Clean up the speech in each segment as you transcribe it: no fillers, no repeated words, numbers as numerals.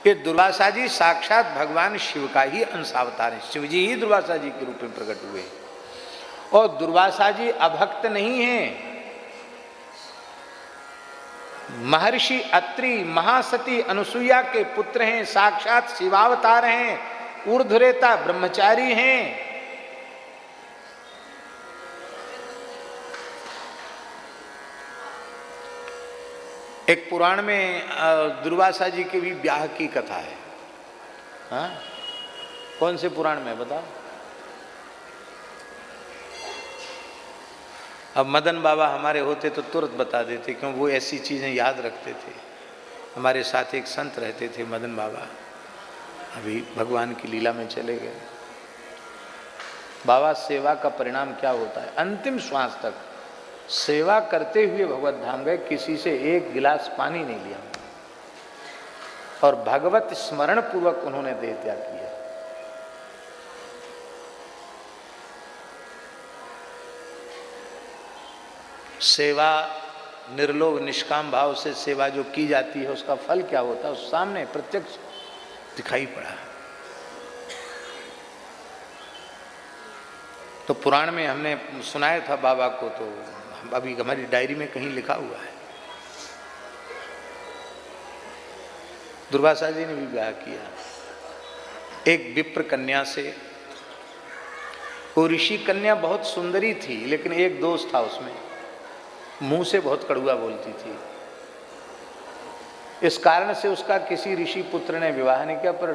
ये दुर्वासा जी साक्षात भगवान शिव का ही अंशावतार है। शिव जी ही दुर्वासा जी के रूप में प्रकट हुए और दुर्वासा जी अभक्त नहीं है। महर्षि अत्रि महासती अनुसुईया के पुत्र हैं, साक्षात शिवावतार हैं, ऊर्ध्वरेता ब्रह्मचारी हैं। एक पुराण में दुर्वासा जी के भी ब्याह की कथा है। हाँ, कौन से पुराण में बताओ? अब मदन बाबा हमारे होते तो तुरंत बता देते, क्योंकि वो ऐसी चीज़ें याद रखते थे। हमारे साथ एक संत रहते थे मदन बाबा, अभी भगवान की लीला में चले गए। बाबा सेवा का परिणाम क्या होता है, अंतिम श्वास तक सेवा करते हुए भगवत धाम गए, किसी से एक गिलास पानी नहीं लिया और भगवत स्मरण पूर्वक उन्होंने देह त्याग किया। सेवा निर्लोभ निष्काम भाव से सेवा जो की जाती है उसका फल क्या होता है, उस सामने प्रत्यक्ष दिखाई पड़ा। तो पुराण में हमने सुनाया था बाबा को, तो अभी हमारी डायरी में कहीं लिखा हुआ है। दुर्वासा जी ने भी ब्याह किया एक विप्र कन्या से। वो ऋषि कन्या बहुत सुंदरी थी, लेकिन एक दोष था उसमें, मुंह से बहुत कड़ुआ बोलती थी। इस कारण से उसका किसी ऋषि पुत्र ने विवाह नहीं किया, पर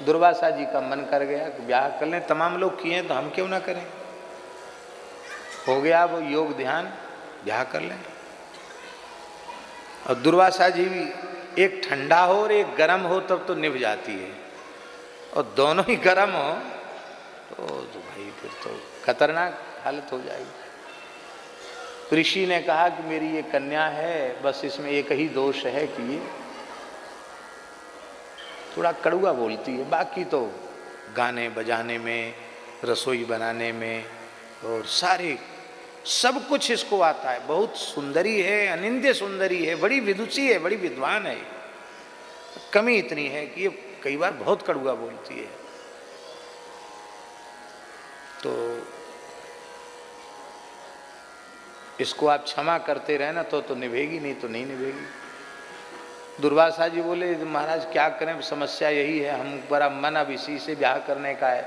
दुर्वासा जी का मन कर गया कि ब्याह कर लें, तमाम लोग किए तो हम क्यों ना करें। हो गया वो योग ध्यान, ब्याह कर लें। और दुर्वासा जी भी एक ठंडा हो और एक गर्म हो तब तो निभ जाती है, और दोनों ही गर्म हो तो भाई फिर तो खतरनाक हालत हो जाएगी। ऋषि ने कहा कि मेरी ये कन्या है, बस इसमें एक ही दोष है कि ये थोड़ा कड़ुआ बोलती है, बाकी तो गाने बजाने में, रसोई बनाने में और सारे सब कुछ इसको आता है। बहुत सुंदरी है, अनिंद्य सुंदरी है, बड़ी विदुषी है, बड़ी विद्वान है। कमी इतनी है कि ये कई बार बहुत कड़ुआ बोलती है। तो इसको आप क्षमा करते रहे ना तो निभेगी, नहीं तो नहीं निभेगी। दुर्वासा जी बोले महाराज क्या करें, समस्या यही है, हम बड़ा मन अब इसी से ब्याह करने का है,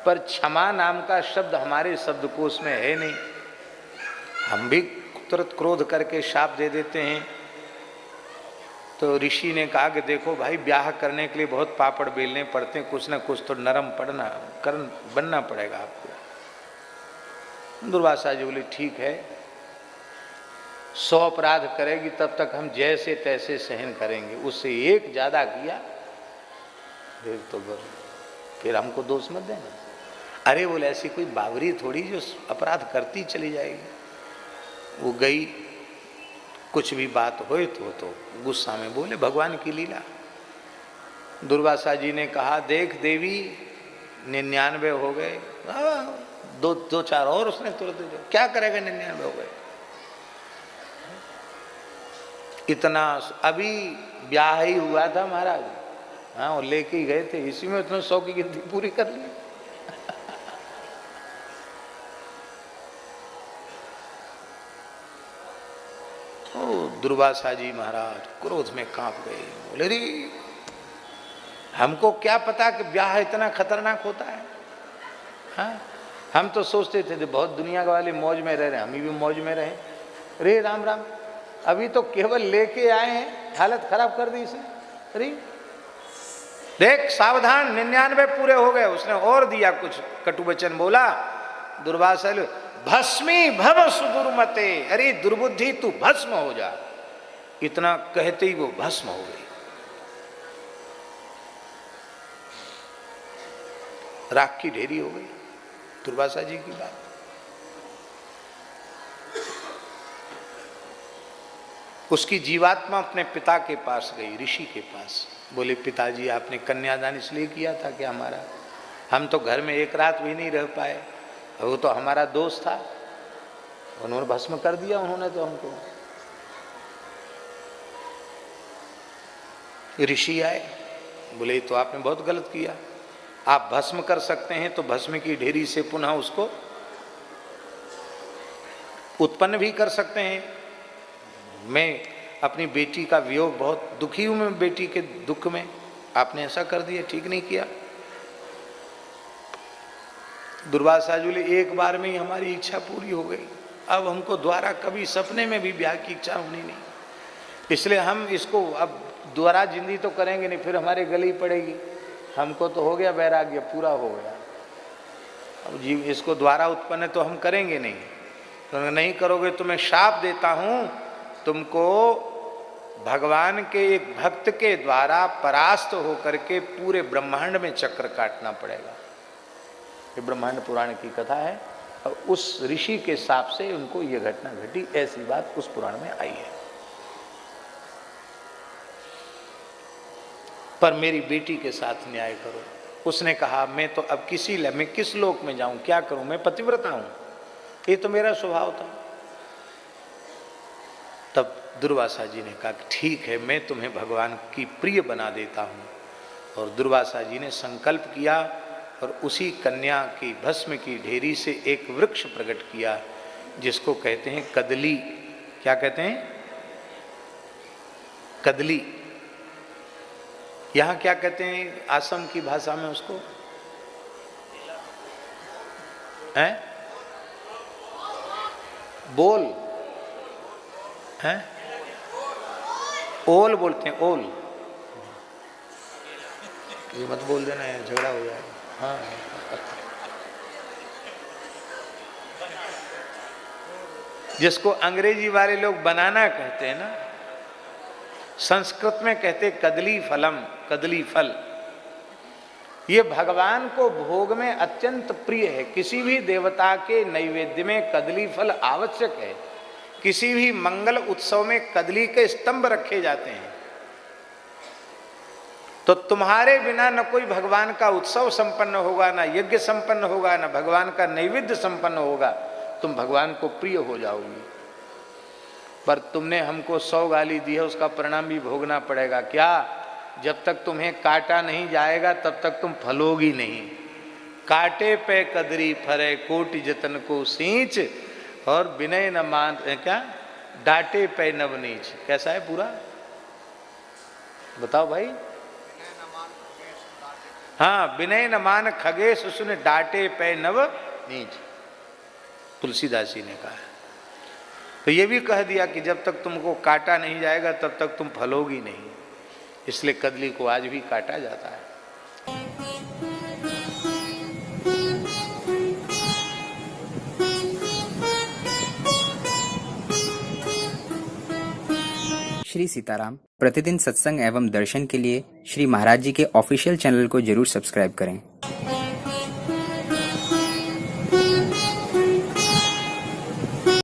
पर क्षमा नाम का शब्द हमारे शब्दकोश में है नहीं। हम भी तुरंत क्रोध करके शाप दे देते हैं। तो ऋषि ने कहा कि देखो भाई, ब्याह करने के लिए बहुत पापड़ बेलने पड़ते हैं, कुछ ना कुछ तो नरम बनना पड़ेगा आपको। दुर्वासा जी बोले ठीक है, 100 अपराध करेगी तब तक हम जैसे तैसे सहन करेंगे, उससे एक ज्यादा किया फिर हमको दोष मत देना। अरे बोले ऐसी कोई बावरी थोड़ी जो अपराध करती चली जाएगी। वो गई, कुछ भी बात होए तो गुस्सा में बोले भगवान की लीला। दुर्वासा जी ने कहा देख देवी 99 हो गए, दो चार और उसने तुरंत क्या करेगा, 99 हो गए। इतना अभी ब्याह ही हुआ था महाराज, हाँ वो लेके ही गए थे, इसी में इतने 100 की गिनती पूरी कर ली। दुर्वासा जी महाराज क्रोध में कांप गए, बोले रे हमको क्या पता कि ब्याह इतना खतरनाक होता है। हाँ, हम तो सोचते थे बहुत दुनिया वाले मौज में रह रहे हैं, हम भी मौज में रहे। रे राम राम, अभी तो केवल लेके आए हैं, हालत खराब कर दी इसने। अरे देख सावधान, 99 पूरे हो गए। उसने और दिया कुछ कटु वचन बोला। दुर्वासा भस्मी भव सुदुर्मते, अरे दुर्बुद्धि तू भस्म हो जा। इतना कहते ही वो भस्म हो गई। राख की ढेरी हो गई दुर्वासा जी की बात। उसकी जीवात्मा अपने पिता के पास गई, ऋषि के पास। बोले पिताजी आपने कन्यादान इसलिए किया था कि हमारा, हम तो घर में एक रात भी नहीं रह पाए, वो तो हमारा दोस्त था, उन्होंने भस्म कर दिया उन्होंने तो हमको। ऋषि आए, बोले तो आपने बहुत गलत किया, आप भस्म कर सकते हैं तो भस्म की ढेरी से पुनः उसको उत्पन्न भी कर सकते हैं। मैं अपनी बेटी का वियोग, बहुत दुखी हूं मैं बेटी के दुख में, आपने ऐसा कर दिया, ठीक नहीं किया। दुर्वासा जी बोले एक बार में ही हमारी इच्छा पूरी हो गई, अब हमको द्वारा कभी सपने में भी ब्याह की इच्छा होनी नहीं, इसलिए हम इसको अब दोबारा जिंदगी तो करेंगे नहीं, फिर हमारे गले ही पड़ेगी। हमको तो हो गया वैराग्य, पूरा हो गया, अब जीव इसको द्वारा उत्पन्न तो हम करेंगे नहीं। तो नहीं करोगे तो मैं शाप देता हूं, तुमको भगवान के एक भक्त के द्वारा परास्त होकर के पूरे ब्रह्मांड में चक्र काटना पड़ेगा। ये ब्रह्मांड पुराण की कथा है, और उस ऋषि के शाप से उनको ये घटना घटी, ऐसी बात उस पुराण में आई है। पर मेरी बेटी के साथ न्याय करो। उसने कहा मैं तो अब मैं किस लोक में जाऊं, क्या करूं, मैं पतिव्रता हूं, ये तो मेरा स्वभाव था। तब दुर्वासा जी ने कहा ठीक है, मैं तुम्हें भगवान की प्रिय बना देता हूं। और दुर्वासा जी ने संकल्प किया और उसी कन्या की भस्म की ढेरी से एक वृक्ष प्रकट किया, जिसको कहते हैं कदली। क्या कहते हैं? कदली। यहां क्या कहते हैं आसाम की भाषा में उसको? हैं? बोल हैं? ओल बोलते हैं, ओल। ये मत बोल देना यार, झगड़ा हो जाएगा। हाँ, जिसको अंग्रेजी वाले लोग बनाना कहते हैं ना, संस्कृत में कहते कदली फलम, कदली फल। ये भगवान को भोग में अत्यंत प्रिय है। किसी भी देवता के नैवेद्य में कदली फल आवश्यक है। किसी भी मंगल उत्सव में कदली के स्तंभ रखे जाते हैं। तो तुम्हारे बिना न कोई भगवान का उत्सव संपन्न होगा, ना यज्ञ संपन्न होगा, ना भगवान का नैवेद्य संपन्न होगा। तुम भगवान को प्रिय हो जाओगी। पर तुमने हमको 100 गाली दी है, उसका परिणाम भी भोगना पड़ेगा। क्या? जब तक तुम्हें काटा नहीं जाएगा तब तक तुम फलोगी नहीं। काटे पे कदरी फरे कोटि जतन को सींच, और विनय न मान क्या डांटे पे नवनीच। कैसा है पूरा? बताओ भाई। हाँ, विनय न मान खगेश सुन डांटे पे नव नीच, तुलसीदास जी ने कहा है। तो ये भी कह दिया कि जब तक तुमको काटा नहीं जाएगा तब तक तुम फलोगी नहीं। इसलिए कदली को आज भी काटा जाता है। श्री सीताराम प्रतिदिन सत्संग एवं दर्शन के लिए श्री महाराज जी के ऑफिशियल चैनल को जरूर सब्सक्राइब करें।